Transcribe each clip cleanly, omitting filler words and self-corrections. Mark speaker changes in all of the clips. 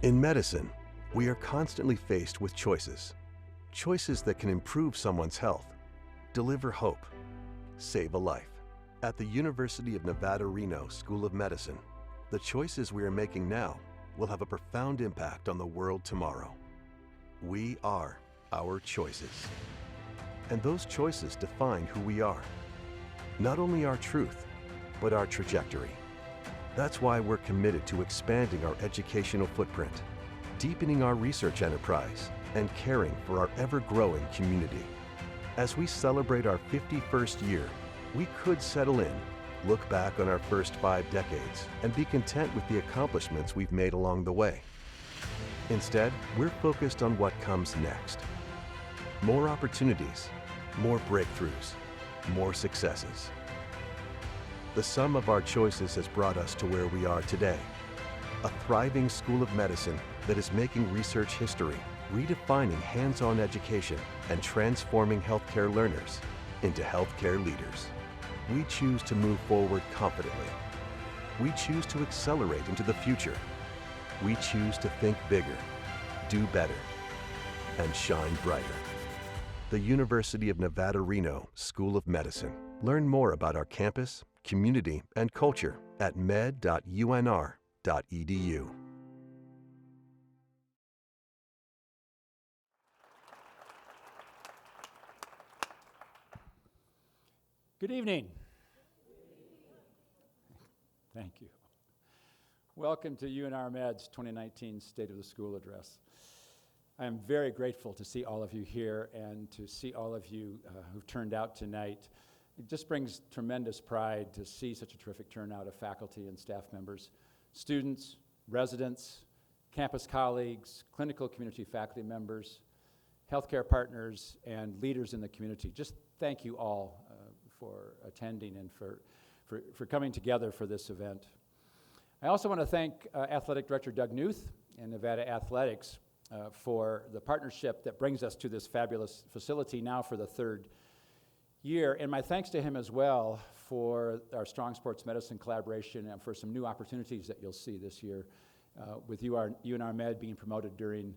Speaker 1: In medicine, we are constantly faced with choices. Choices that can improve someone's health, deliver hope, save a life. At the University of Nevada, Reno School of Medicine, the choices we are making now will have a profound impact on the world tomorrow. We are our choices. And those choices define who we are. Not only our truth, but our trajectory. That's why we're committed to expanding our educational footprint, deepening our research enterprise, and caring for our ever-growing community. As we celebrate our 51st year, we could settle in, look back on our first 5 decades, and be content with the accomplishments we've made along the way. Instead, we're focused on what comes next. More opportunities, more breakthroughs, more successes. The sum of our choices has brought us to where we are today. A thriving school of medicine that is making research history, redefining hands-on education, and transforming healthcare learners into healthcare leaders. We choose to move forward confidently. We choose to accelerate into the future. We choose to think bigger, do better, and shine brighter. The University of Nevada, Reno School of Medicine. Learn more about our campus, community, and culture at med.unr.edu.
Speaker 2: Good evening. Thank you. Welcome to UNR Med's 2019 State of the School Address. I am very grateful to see all of you here and to see all of you who've turned out tonight. It just brings tremendous pride to see such a terrific turnout of faculty and staff members, students, residents, campus colleagues, clinical community faculty members, healthcare partners, and leaders in the community. Just thank you all for attending and for coming together for this event. I also want to thank Athletic Director Doug Knuth and Nevada Athletics for the partnership that brings us to this fabulous facility now for the 3rd year, and my thanks to him as well for our strong sports medicine collaboration and for some new opportunities that you'll see this year with UNR Med being promoted during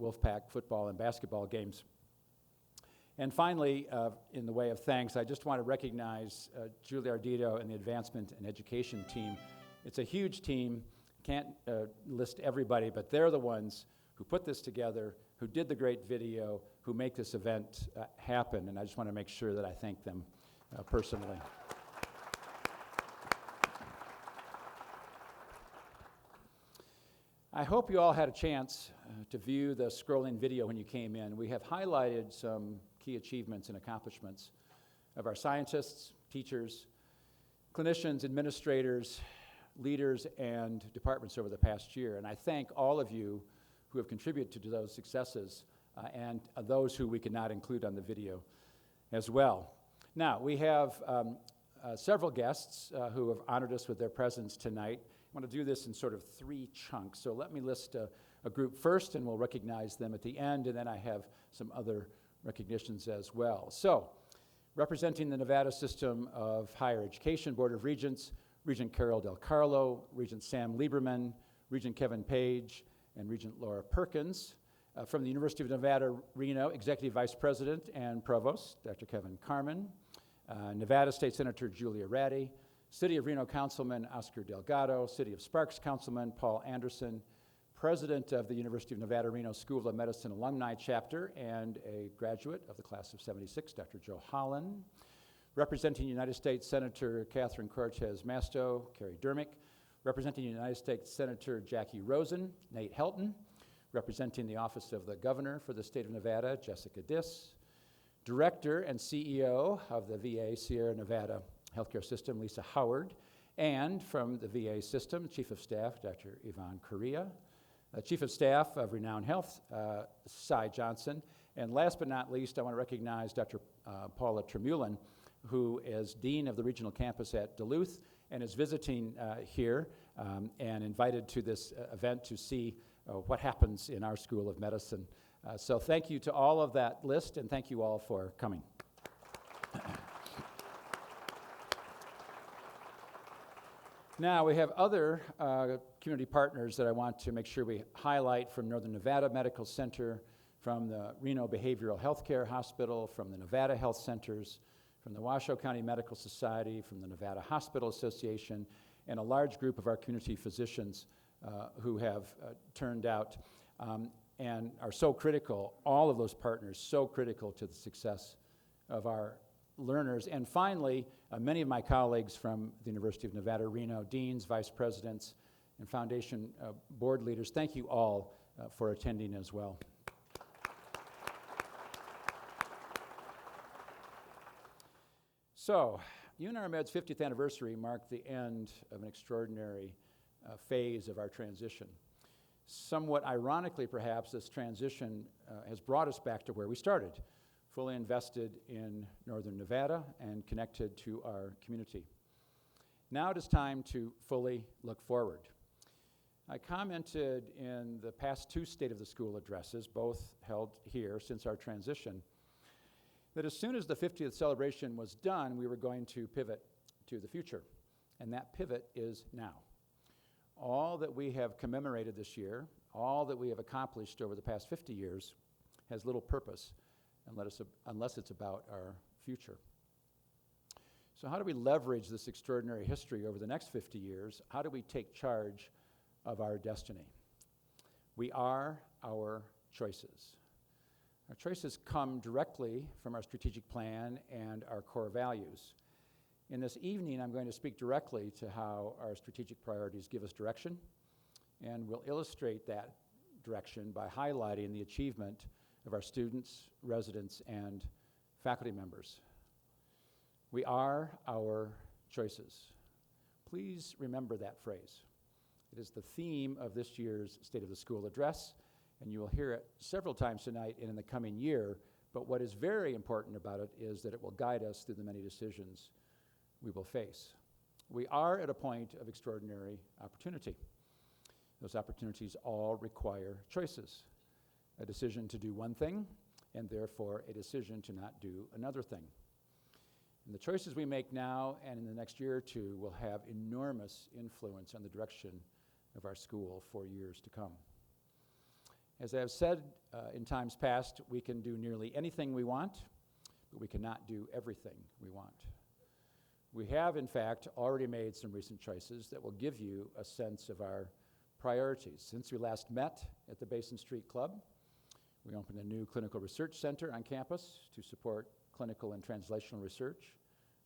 Speaker 2: Wolfpack football and basketball games. And finally, in the way of thanks, I just want to recognize Julie Ardito and the Advancement and Education team. It's a huge team, can't list everybody, but they're the ones who put this together, who did the great video, who make this event happen, and I just want to make sure that I thank them personally. I hope you all had a chance to view the scrolling video when you came in. We have highlighted some key achievements and accomplishments of our scientists, teachers, clinicians, administrators, leaders, and departments over the past year, and I thank all of you who have contributed to those successes and those who we could not include on the video as well. Now, we have several guests who have honored us with their presence tonight. I want to do this in sort of 3 chunks, so let me list a group first, and we'll recognize them at the end, and then I have some other recognitions as well. So, representing the Nevada System of Higher Education Board of Regents, Regent Carol Del Carlo, Regent Sam Lieberman, Regent Kevin Page, and Regent Laura Perkins. From the University of Nevada, Reno, Executive Vice President and Provost, Dr. Kevin Carmen. Nevada State Senator Julia Ratty. City of Reno Councilman Oscar Delgado. City of Sparks Councilman Paul Anderson. President of the University of Nevada, Reno School of Medicine Alumni Chapter and a graduate of the class of '76, Dr. Joe Holland. Representing United States Senator Catherine Cortez Masto, Carrie Dermick. Representing United States Senator Jackie Rosen, Nate Helton. Representing the Office of the Governor for the State of Nevada, Jessica Diss. Director and CEO of the VA Sierra Nevada Healthcare System, Lisa Howard. And from the VA system, Chief of Staff, Dr. Yvonne Correa. Chief of Staff of Renown Health, Cy Johnson. And last but not least, I want to recognize Dr. Paula Tremulin, who is Dean of the Regional Campus at Duluth and is visiting here and invited to this event to see what happens in our School of Medicine. So thank you to all of that list, and thank you all for coming. Now, we have other community partners that I want to make sure we highlight from Northern Nevada Medical Center, from the Reno Behavioral Healthcare Hospital, from the Nevada Health Centers, from the Washoe County Medical Society, from the Nevada Hospital Association, and a large group of our community physicians who have turned out and are so critical, all of those partners, so critical to the success of our learners. And finally, many of my colleagues from the University of Nevada, Reno, deans, vice presidents, and foundation board leaders, thank you all for attending as well. So, UNRMed's 50th anniversary marked the end of an extraordinary phase of our transition. Somewhat ironically, perhaps, this transition has brought us back to where we started, fully invested in Northern Nevada and connected to our community. Now it is time to fully look forward. I commented in the past two State of the School addresses, both held here since our transition, that as soon as the 50th celebration was done, we were going to pivot to the future. And that pivot is now. All that we have commemorated this year, all that we have accomplished over the past 50 years, has little purpose unless it's about our future. So how do we leverage this extraordinary history over the next 50 years? How do we take charge of our destiny? We are our choices. Our choices come directly from our strategic plan and our core values. In this evening, I'm going to speak directly to how our strategic priorities give us direction, and we'll illustrate that direction by highlighting the achievement of our students, residents, and faculty members. We are our choices. Please remember that phrase. It is the theme of this year's State of the School address, and you will hear it several times tonight and in the coming year, but what is very important about it is that it will guide us through the many decisions we will face. We are at a point of extraordinary opportunity. Those opportunities all require choices. A decision to do one thing, and therefore a decision to not do another thing. And the choices we make now and in the next year or two will have enormous influence on the direction of our school for years to come. As I have said in times past, we can do nearly anything we want, but we cannot do everything we want. We have, in fact, already made some recent choices that will give you a sense of our priorities. Since we last met at the Basin Street Club, we opened a new clinical research center on campus to support clinical and translational research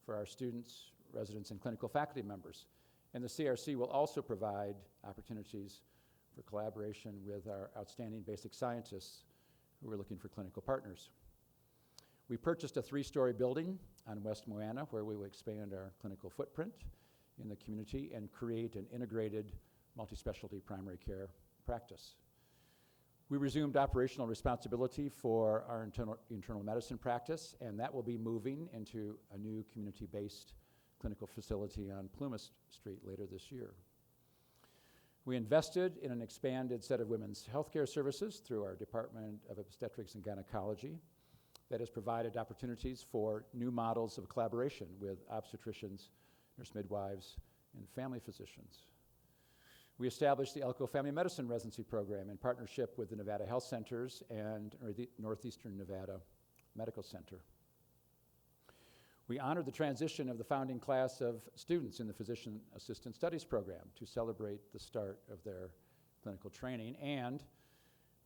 Speaker 2: for our students, residents, and clinical faculty members. And the CRC will also provide opportunities for collaboration with our outstanding basic scientists who are looking for clinical partners. We purchased a 3-story building on West Moana where we will expand our clinical footprint in the community and create an integrated multi-specialty primary care practice. We resumed operational responsibility for our internal medicine practice, and that will be moving into a new community-based clinical facility on Plumas Street later this year. We invested in an expanded set of women's healthcare services through our Department of Obstetrics and Gynecology that has provided opportunities for new models of collaboration with obstetricians, nurse midwives, and family physicians. We established the Elko Family Medicine Residency Program in partnership with the Nevada Health Centers and the Northeastern Nevada Medical Center. We honored the transition of the founding class of students in the Physician Assistant Studies Program to celebrate the start of their clinical training, and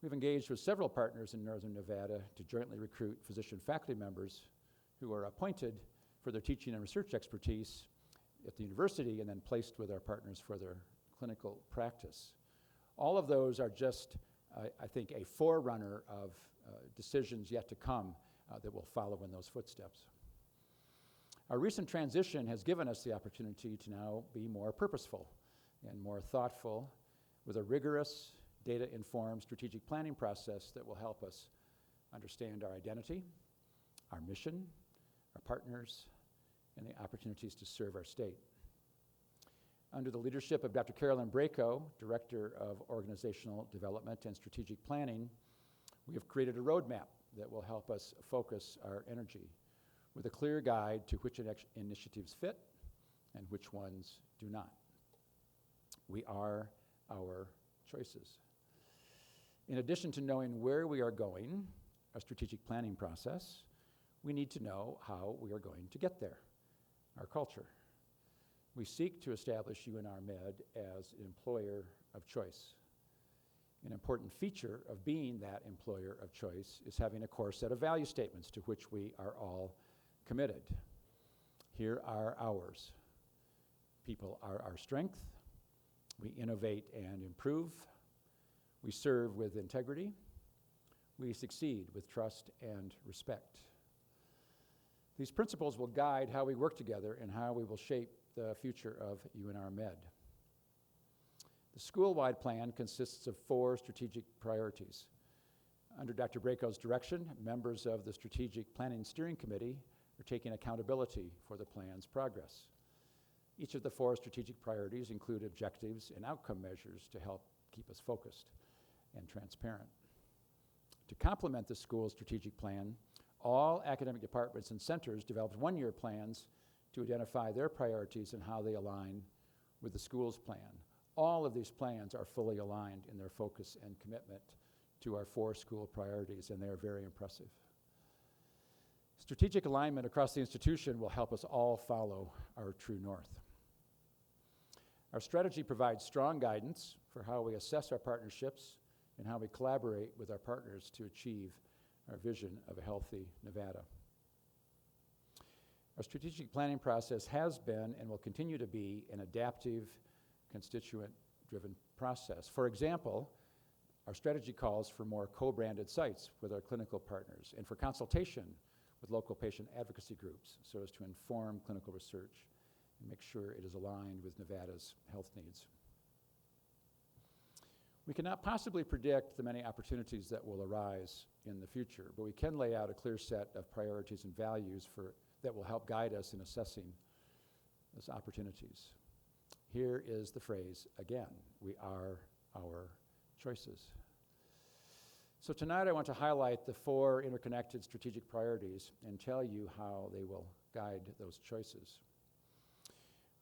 Speaker 2: we've engaged with several partners in Northern Nevada to jointly recruit physician faculty members who are appointed for their teaching and research expertise at the university and then placed with our partners for their clinical practice. All of those are just, I think, a forerunner of decisions yet to come that will follow in those footsteps. Our recent transition has given us the opportunity to now be more purposeful and more thoughtful with a rigorous, data-informed strategic planning process that will help us understand our identity, our mission, our partners, and the opportunities to serve our state. Under the leadership of Dr. Carolyn Braco, Director of Organizational Development and Strategic Planning, we have created a roadmap that will help us focus our energy with a clear guide to which initiatives fit and which ones do not. We are our choices. In addition to knowing where we are going, a strategic planning process, we need to know how we are going to get there, our culture. We seek to establish UNR Med as an employer of choice. An important feature of being that employer of choice is having a core set of value statements to which we are all committed. Here are ours. People are our strength. We innovate and improve. We serve with integrity. We succeed with trust and respect. These principles will guide how we work together and how we will shape the future of UNR Med. The school-wide plan consists of 4 strategic priorities. Under Dr. Braco's direction, members of the Strategic Planning Steering Committee are taking accountability for the plan's progress. Each of the 4 strategic priorities include objectives and outcome measures to help keep us focused and transparent. To complement the school's strategic plan, all academic departments and centers developed one-year plans to identify their priorities and how they align with the school's plan. All of these plans are fully aligned in their focus and commitment to our 4 school priorities, and they are very impressive. Strategic alignment across the institution will help us all follow our true north. Our strategy provides strong guidance for how we assess our partnerships and how we collaborate with our partners to achieve our vision of a healthy Nevada. Our strategic planning process has been and will continue to be an adaptive, constituent-driven process. For example, our strategy calls for more co-branded sites with our clinical partners and for consultation with local patient advocacy groups so as to inform clinical research and make sure it is aligned with Nevada's health needs. We cannot possibly predict the many opportunities that will arise in the future, but we can lay out a clear set of priorities and values that will help guide us in assessing those opportunities. Here is the phrase again: we are our choices. So tonight I want to highlight the 4 interconnected strategic priorities and tell you how they will guide those choices.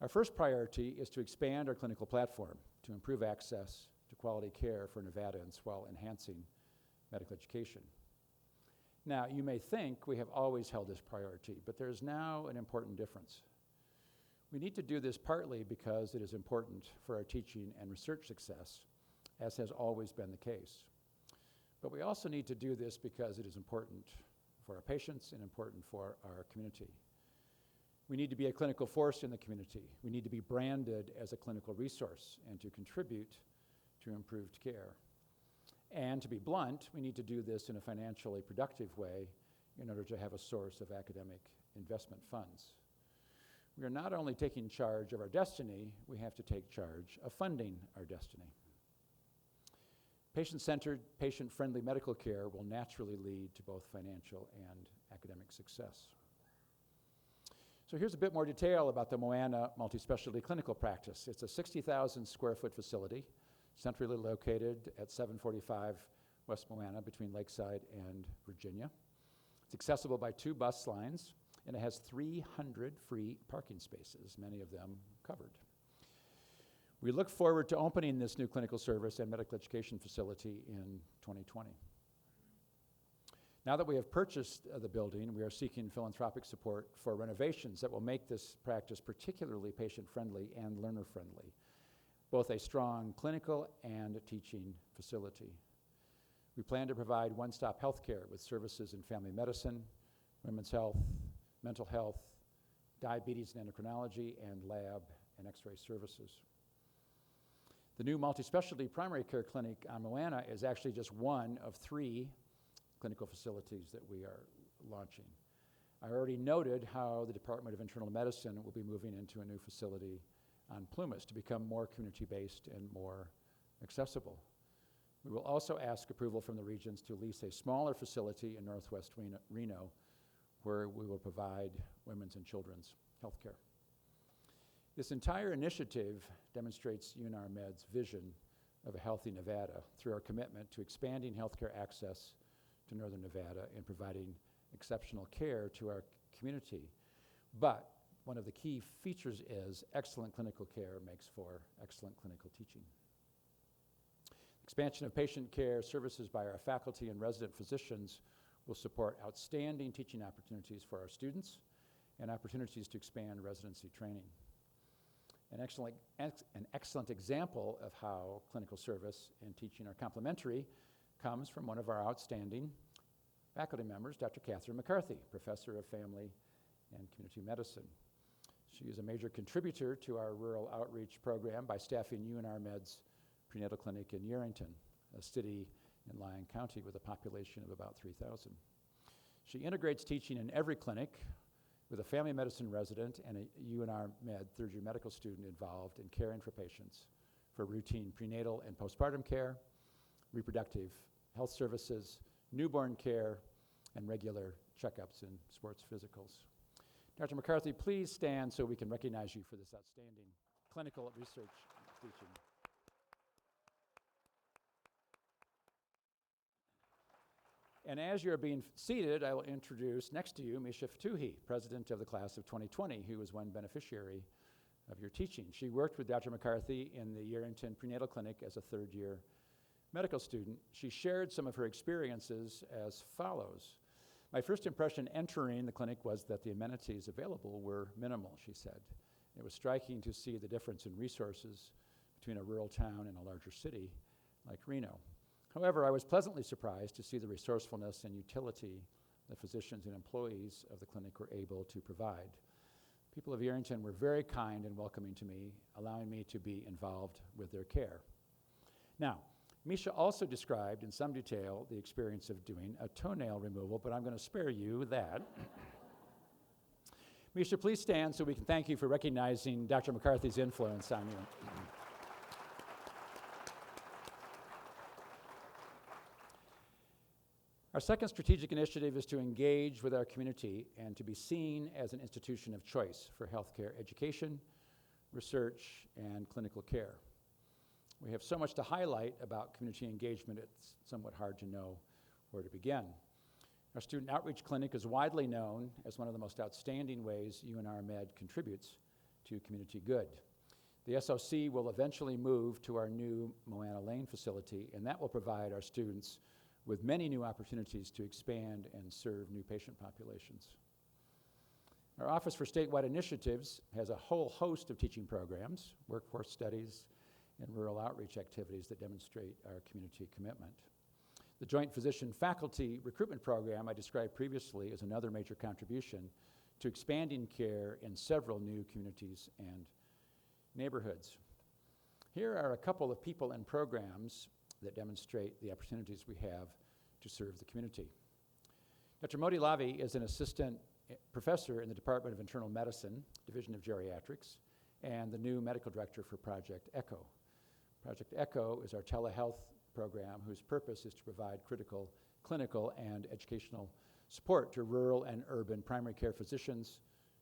Speaker 2: Our first priority is to expand our clinical platform to improve access to quality care for Nevadans while enhancing medical education. Now, you may think we have always held this priority, but there is now an important difference. We need to do this partly because it is important for our teaching and research success, as has always been the case. But we also need to do this because it is important for our patients and important for our community. We need to be a clinical force in the community. We need to be branded as a clinical resource and to contribute to improved care. And to be blunt, we need to do this in a financially productive way in order to have a source of academic investment funds. We are not only taking charge of our destiny, we have to take charge of funding our destiny. Patient-centered, patient-friendly medical care will naturally lead to both financial and academic success. So here's a bit more detail about the Moana multi-specialty clinical practice. It's a 60,000 square foot facility, centrally located at 745 West Moana between Lakeside and Virginia. It's accessible by 2 bus lines, and it has 300 free parking spaces, many of them covered. We look forward to opening this new clinical service and medical education facility in 2020. Now that we have purchased the building, we are seeking philanthropic support for renovations that will make this practice particularly patient-friendly and learner-friendly, both a strong clinical and teaching facility. We plan to provide one-stop health care with services in family medicine, women's health, mental health, diabetes and endocrinology, and lab and x-ray services. The new multi-specialty primary care clinic on Moana is actually just one of 3 clinical facilities that we are launching. I already noted how the Department of Internal Medicine will be moving into a new facility on Plumas to become more community-based and more accessible. We will also ask approval from the regions to lease a smaller facility in northwest Reno where we will provide women's and children's health care. This entire initiative demonstrates UNR Med's vision of a healthy Nevada through our commitment to expanding healthcare access to Northern Nevada and providing exceptional care to our community. But one of the key features is excellent clinical care makes for excellent clinical teaching. Expansion of patient care services by our faculty and resident physicians will support outstanding teaching opportunities for our students and opportunities to expand residency training. An excellent example of how clinical service and teaching are complementary comes from one of our outstanding faculty members, Dr. Catherine McCarthy, Professor of Family and Community Medicine. She is a major contributor to our rural outreach program by staffing UNR Med's prenatal clinic in Yerington, a city in Lyon County with a population of about 3,000. She integrates teaching in every clinic with a family medicine resident and a UNR Med third-year medical student involved in caring for patients for routine prenatal and postpartum care, reproductive health services, newborn care, and regular checkups and sports physicals. Dr. McCarthy, please stand so we can recognize you for this outstanding clinical research and teaching. And as you're being seated, I will introduce next to you Misha Fatuhi, president of the class of 2020, who was one beneficiary of your teaching. She worked with Dr. McCarthy in the Yerington Prenatal Clinic as a third-year medical student. She shared some of her experiences as follows. My first impression entering the clinic was that the amenities available were minimal, she said. It was striking to see the difference in resources between a rural town and a larger city like Reno. However, I was pleasantly surprised to see the resourcefulness and utility the physicians and employees of the clinic were able to provide. People of Yerington were very kind and welcoming to me, allowing me to be involved with their care. Now, Misha also described in some detail the experience of doing a toenail removal, but I'm going to spare you that. Misha, please stand so we can thank you for recognizing Dr. McCarthy's influence on you. Our second strategic initiative is to engage with our community and to be seen as an institution of choice for healthcare education, research, and clinical care. We have so much to highlight about community engagement, it's somewhat hard to know where to begin. Our student outreach clinic is widely known as one of the most outstanding ways UNR Med contributes to community good. The SOC will eventually move to our new Moana Lane facility, and that will provide our students with many new opportunities to expand and serve new patient populations. Our Office for Statewide Initiatives has a whole host of teaching programs, workforce studies, and rural outreach activities that demonstrate our community commitment. The Joint Physician Faculty Recruitment Program I described previously is another major contribution to expanding care in several new communities and neighborhoods. Here are a couple of people and programs that demonstrate the opportunities we have to serve the community. Dr. Modi Lavi is an assistant professor in the Department of Internal Medicine, Division of Geriatrics, and the new medical director for Project ECHO. Project ECHO is our telehealth program whose purpose is to provide critical clinical and educational support to rural and urban primary care physicians,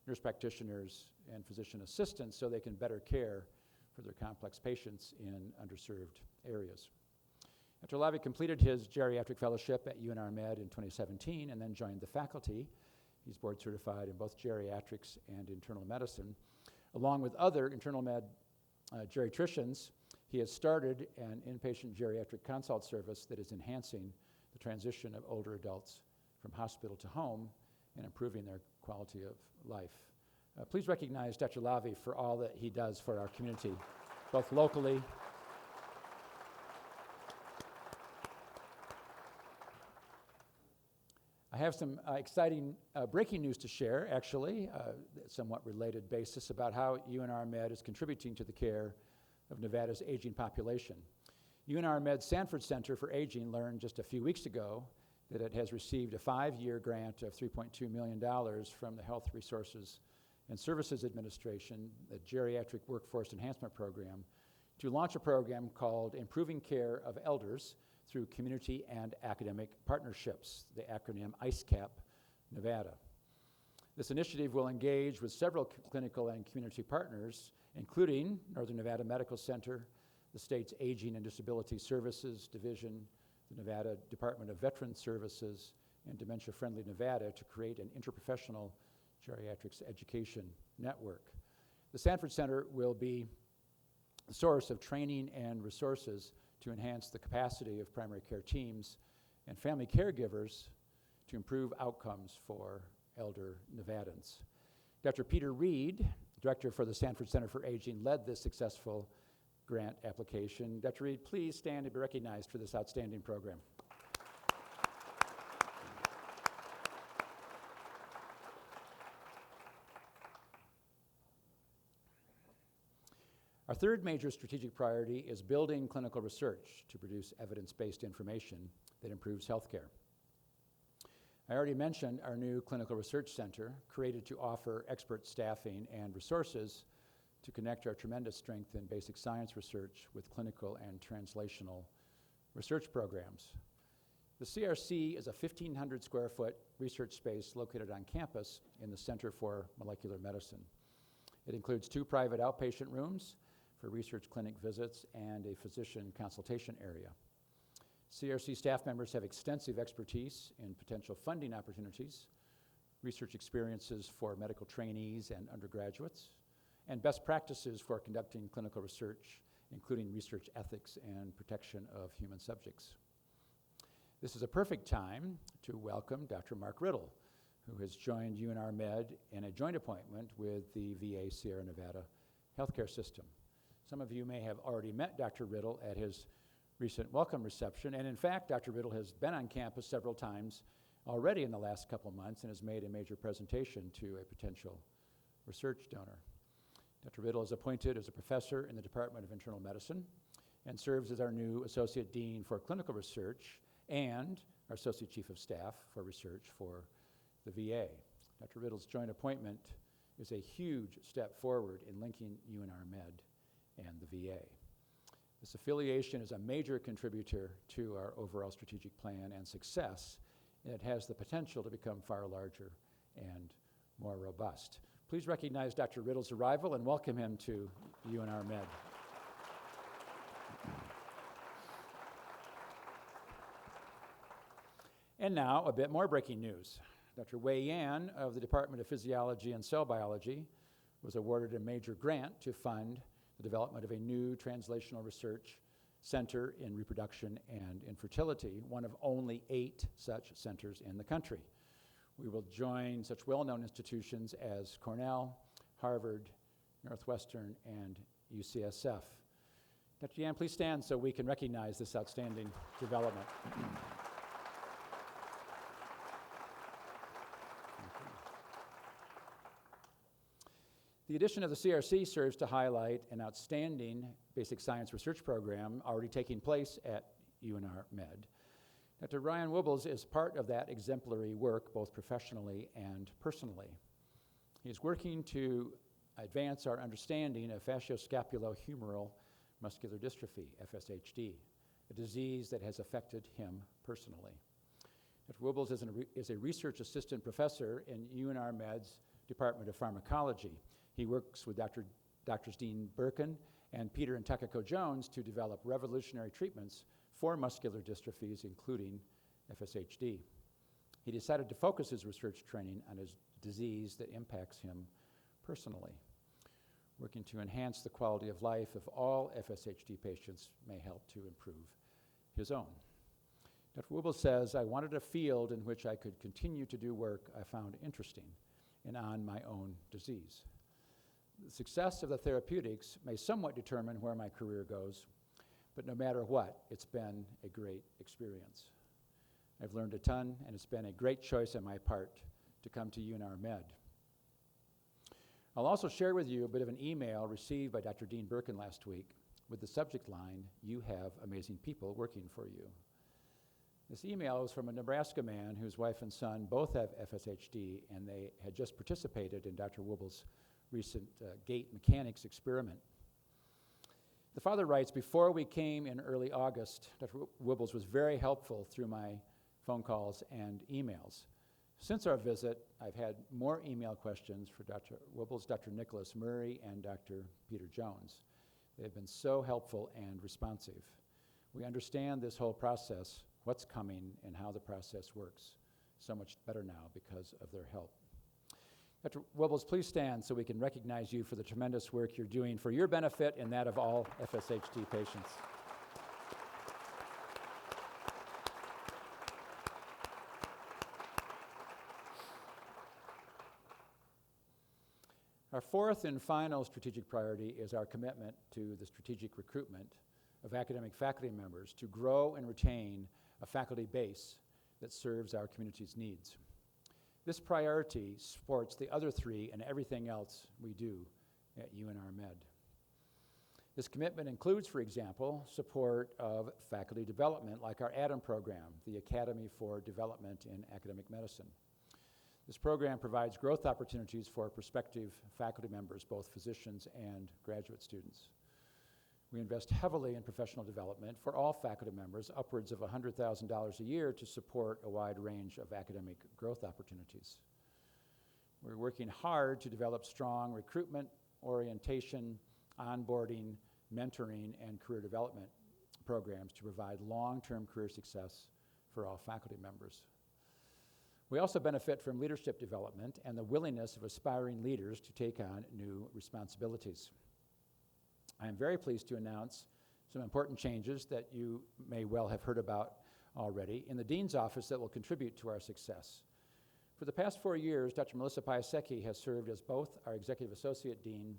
Speaker 2: nurse practitioners, and physician assistants so they can better care for their complex patients in underserved areas. Dr. Lavi completed his geriatric fellowship at UNR Med in 2017 and then joined the faculty. He's board certified in both geriatrics and internal medicine. Along with other internal med geriatricians, he has started an inpatient geriatric consult service that is enhancing the transition of older adults from hospital to home and improving their quality of life. Please recognize Dr. Lavi for all that he does for our community, both locally I have some exciting breaking news to share, actually, somewhat related basis about how UNR Med is contributing to the care of Nevada's aging population. UNR Med's Sanford Center for Aging learned just a few weeks ago that it has received a 5-year grant of $3.2 million from the Health Resources and Services Administration, the Geriatric Workforce Enhancement Program, to launch a program called Improving Care of Elders through Community and Academic Partnerships, the acronym ICECAP Nevada. This initiative will engage with several clinical and community partners, including Northern Nevada Medical Center, the state's Aging and Disability Services Division, the Nevada Department of Veterans Services, and Dementia Friendly Nevada to create an interprofessional Geriatrics Education Network. The Sanford Center will be a source of training and resources to enhance the capacity of primary care teams and family caregivers to improve outcomes for elder Nevadans. Dr. Peter Reed, director for the Sanford Center for Aging, led this successful grant application. Dr. Reed, please stand and be recognized for this outstanding program. Our third major strategic priority is building clinical research to produce evidence-based information that improves healthcare. I already mentioned our new Clinical Research Center, created to offer expert staffing and resources to connect our tremendous strength in basic science research with clinical and translational research programs. The CRC is a 1,500 square foot research space located on campus in the Center for Molecular Medicine. It includes 2 private outpatient rooms for research clinic visits and a physician consultation area. CRC staff members have extensive expertise in potential funding opportunities, research experiences for medical trainees and undergraduates, and best practices for conducting clinical research, including research ethics and protection of human subjects. This is a perfect time to welcome Dr. Mark Riddle, who has joined UNR Med in a joint appointment with the VA Sierra Nevada healthcare system. Some of you may have already met Dr. Riddle at his recent welcome reception, and in fact, Dr. Riddle has been on campus several times already in the last couple months and has made a major presentation to a potential research donor. Dr. Riddle is appointed as a professor in the Department of Internal Medicine and serves as our new Associate Dean for Clinical Research and our Associate Chief of Staff for Research for the VA. Dr. Riddle's joint appointment is a huge step forward in linking UNR Med and the VA. This affiliation is a major contributor to our overall strategic plan and success, and it has the potential to become far larger and more robust. Please recognize Dr. Riddle's arrival and welcome him to UNR Med. And now, a bit more breaking news. Dr. Wei Yan of the Department of Physiology and Cell Biology was awarded a major grant to fund the development of a new translational research center in reproduction and infertility, one of only 8 such centers in the country. We will join such well-known institutions as Cornell, Harvard, Northwestern, and UCSF. Dr. Yan, please stand so we can recognize this outstanding development. The addition of the CRC serves to highlight an outstanding basic science research program already taking place at UNR Med. Dr. Ryan Wibbles is part of that exemplary work both professionally and personally. He is working to advance our understanding of facioscapulohumeral muscular dystrophy, FSHD, a disease that has affected him personally. Dr. Wibbles is a research assistant professor in UNR Med's Department of Pharmacology. He works with Drs. Dean Birkin and Peter and Takako Jones to develop revolutionary treatments for muscular dystrophies, including FSHD. He decided to focus his research training on a disease that impacts him personally. Working to enhance the quality of life of all FSHD patients may help to improve his own. Dr. Wibbles says, "I wanted a field in which I could continue to do work I found interesting and on my own disease. The success of the therapeutics may somewhat determine where my career goes, but no matter what, it's been a great experience. I've learned a ton, and it's been a great choice on my part to come to UNR Med." I'll also share with you a bit of an email received by Dr. Dean Birkin last week with the subject line, "You have amazing people working for you." This email was from a Nebraska man whose wife and son both have FSHD, and they had just participated in Dr. Wibbles' recent gait mechanics experiment. The father writes, "Before we came in early August, Dr. Wibbles was very helpful through my phone calls and emails. Since our visit, I've had more email questions for Dr. Wibbles, Dr. Nicholas Murray, and Dr. Peter Jones. They've been so helpful and responsive. We understand this whole process, what's coming, and how the process works so much better now because of their help." Dr. Wibbles, please stand so we can recognize you for the tremendous work you're doing for your benefit and that of all FSHD patients. Our fourth and final strategic priority is our commitment to the strategic recruitment of academic faculty members to grow and retain a faculty base that serves our community's needs. This priority supports the other three and everything else we do at UNR Med. This commitment includes, for example, support of faculty development like our ADAM program, the Academy for Development in Academic Medicine. This program provides growth opportunities for prospective faculty members, both physicians and graduate students. We invest heavily in professional development for all faculty members, upwards of $100,000 a year to support a wide range of academic growth opportunities. We're working hard to develop strong recruitment, orientation, onboarding, mentoring, and career development programs to provide long-term career success for all faculty members. We also benefit from leadership development and the willingness of aspiring leaders to take on new responsibilities. I am very pleased to announce some important changes that you may well have heard about already in the Dean's office that will contribute to our success. For the past 4 years, Dr. Melissa Piasecki has served as both our Executive Associate Dean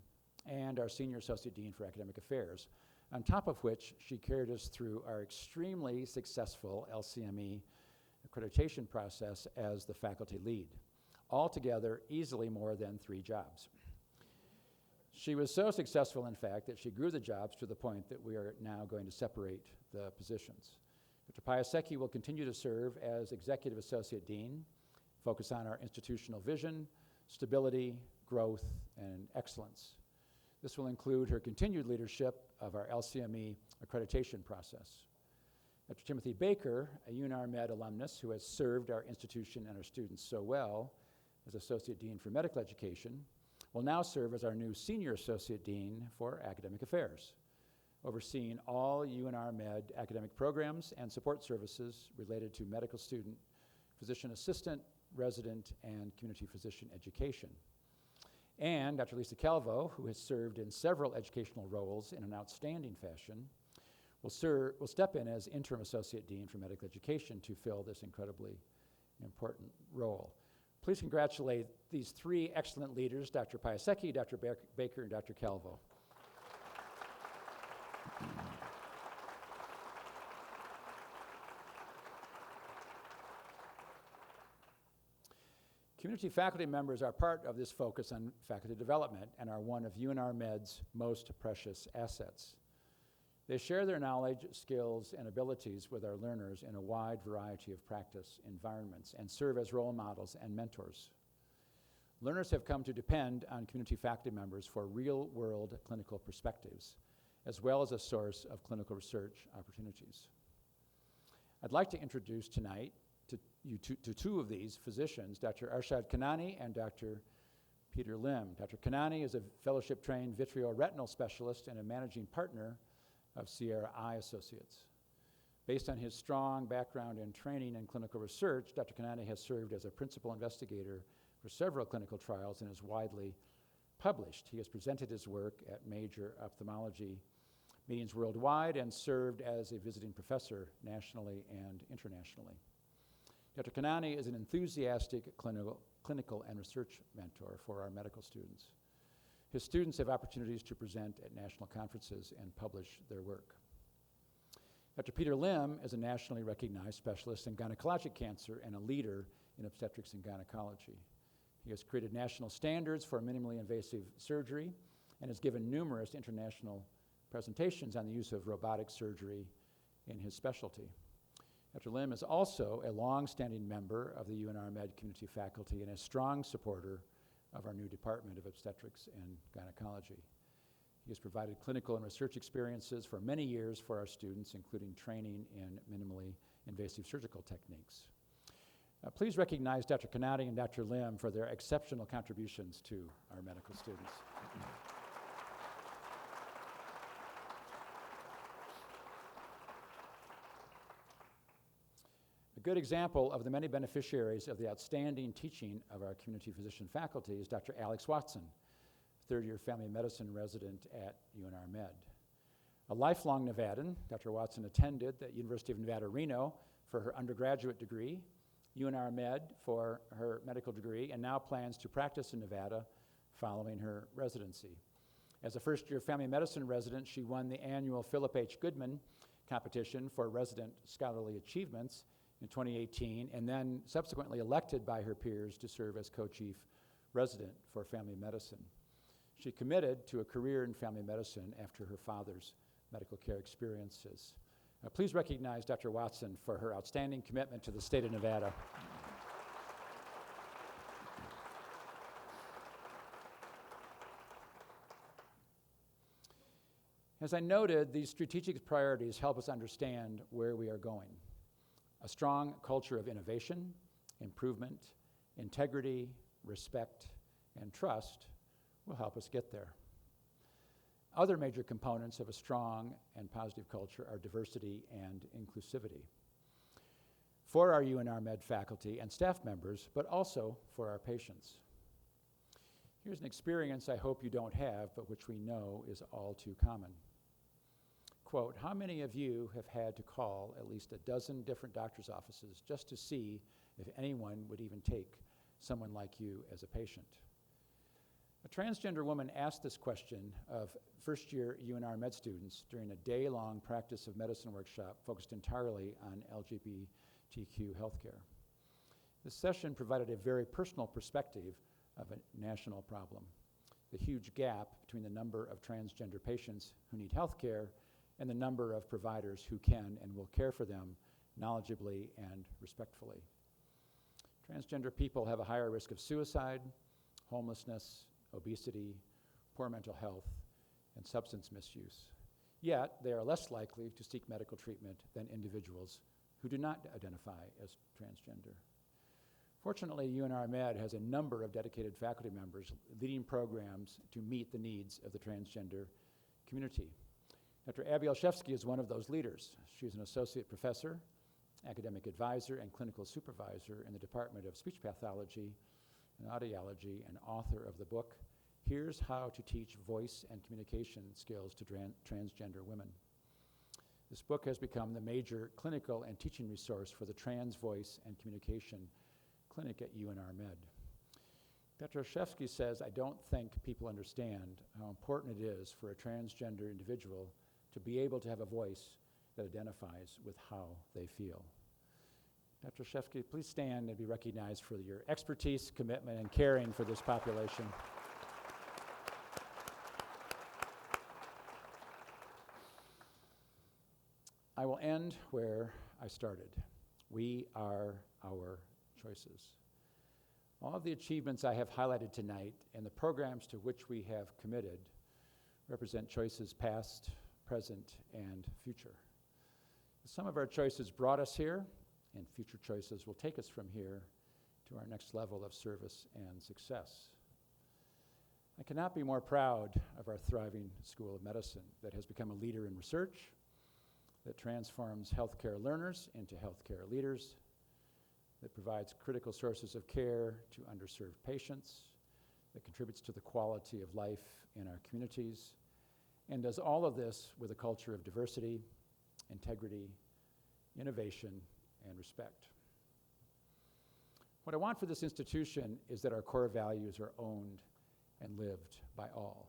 Speaker 2: and our Senior Associate Dean for Academic Affairs, on top of which she carried us through our extremely successful LCME accreditation process as the faculty lead. Altogether, easily more than 3 jobs. She was so successful, in fact, that she grew the jobs to the point that we are now going to separate the positions. Dr. Piasecki will continue to serve as Executive Associate Dean, focus on our institutional vision, stability, growth, and excellence. This will include her continued leadership of our LCME accreditation process. Dr. Timothy Baker, a UNR Med alumnus who has served our institution and our students so well as Associate Dean for Medical Education, will now serve as our new Senior Associate Dean for Academic Affairs, overseeing all UNR Med academic programs and support services related to medical student, physician assistant, resident, and community physician education. And Dr. Lisa Calvo, who has served in several educational roles in an outstanding fashion, will step in as Interim Associate Dean for Medical Education to fill this incredibly important role. Please congratulate these 3 excellent leaders, Dr. Piasecki, Dr. Baker, and Dr. Calvo. Community faculty members are part of this focus on faculty development and are one of UNR Med's most precious assets. They share their knowledge, skills, and abilities with our learners in a wide variety of practice environments and serve as role models and mentors. Learners have come to depend on community faculty members for real-world clinical perspectives, as well as a source of clinical research opportunities. I'd like to introduce tonight to 2 of these physicians, Dr. Arshad Kanani and Dr. Peter Lim. Dr. Kanani is a fellowship-trained vitreoretinal specialist and a managing partner of Sierra Eye Associates. Based on his strong background and training in clinical research, Dr. Kanani has served as a principal investigator for several clinical trials and is widely published. He has presented his work at major ophthalmology meetings worldwide and served as a visiting professor nationally and internationally. Dr. Kanani is an enthusiastic clinical and research mentor for our medical students. His students have opportunities to present at national conferences and publish their work. Dr. Peter Lim is a nationally recognized specialist in gynecologic cancer and a leader in obstetrics and gynecology. He has created national standards for minimally invasive surgery and has given numerous international presentations on the use of robotic surgery in his specialty. Dr. Lim is also a long-standing member of the UNR Med community faculty and a strong supporter of our new Department of Obstetrics and Gynecology. He has provided clinical and research experiences for many years for our students, including training in minimally invasive surgical techniques. Please recognize Dr. Kanani and Dr. Lim for their exceptional contributions to our medical students. good example of the many beneficiaries of the outstanding teaching of our community physician faculty is Dr. Alex Watson, third-year family medicine resident at UNR Med. A lifelong Nevadan, Dr. Watson attended the University of Nevada, Reno for her undergraduate degree, UNR Med for her medical degree, and now plans to practice in Nevada following her residency. As a first-year family medicine resident, she won the annual Philip H. Goodman competition for resident scholarly achievements in 2018, and then subsequently elected by her peers to serve as co-chief resident for family medicine. She committed to a career in family medicine after her father's medical care experiences. Please recognize Dr. Watson for her outstanding commitment to the state of Nevada. As I noted, these strategic priorities help us understand where we are going. A strong culture of innovation, improvement, integrity, respect, and trust will help us get there. Other major components of a strong and positive culture are diversity and inclusivity. For our UNR Med faculty and staff members, but also for our patients. Here's an experience I hope you don't have, but which we know is all too common. Quote, how many of you have had to call at least a dozen different doctor's offices just to see if anyone would even take someone like you as a patient? A transgender woman asked this question of first-year UNR Med students during a day-long practice of medicine workshop focused entirely on LGBTQ healthcare. This session provided a very personal perspective of a national problem, the huge gap between the number of transgender patients who need healthcare and the number of providers who can and will care for them knowledgeably and respectfully. Transgender people have a higher risk of suicide, homelessness, obesity, poor mental health, and substance misuse. Yet, they are less likely to seek medical treatment than individuals who do not identify as transgender. Fortunately, UNR Med has a number of dedicated faculty members leading programs to meet the needs of the transgender community. Dr. Abby Olszewski is one of those leaders. She's an associate professor, academic advisor, and clinical supervisor in the Department of Speech Pathology and Audiology, and author of the book, Here's How to Teach Voice and Communication Skills to Transgender Women. This book has become the major clinical and teaching resource for the Trans Voice and Communication Clinic at UNR Med. Dr. Olszewski says, I don't think people understand how important it is for a transgender individual to be able to have a voice that identifies with how they feel. Dr. Olszewski, please stand and be recognized for your expertise, commitment, and caring for this population. I will end where I started. We are our choices. All of the achievements I have highlighted tonight and the programs to which we have committed represent choices past, present, and future. Some of our choices brought us here, and future choices will take us from here to our next level of service and success. I cannot be more proud of our thriving School of Medicine that has become a leader in research, that transforms healthcare learners into healthcare leaders, that provides critical sources of care to underserved patients, that contributes to the quality of life in our communities, and does all of this with a culture of diversity, integrity, innovation, and respect. What I want for this institution is that our core values are owned and lived by all,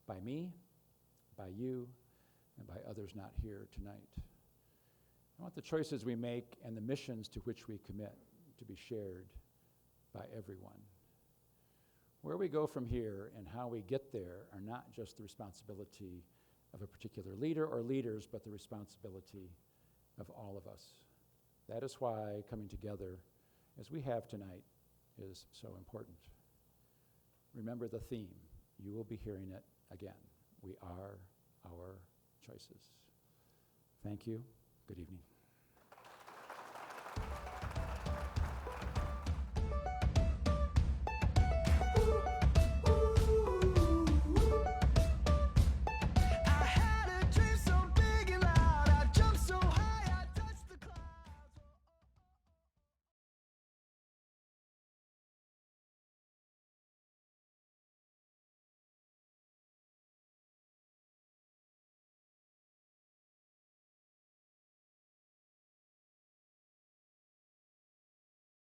Speaker 2: by me, by you, and by others not here tonight. I want the choices we make and the missions to which we commit to be shared by everyone. Where we go from here and how we get there are not just the responsibility of a particular leader or leaders, but the responsibility of all of us. That is why coming together, as we have tonight, is so important. Remember the theme. You will be hearing it again. We are our choices. Thank you. Good evening.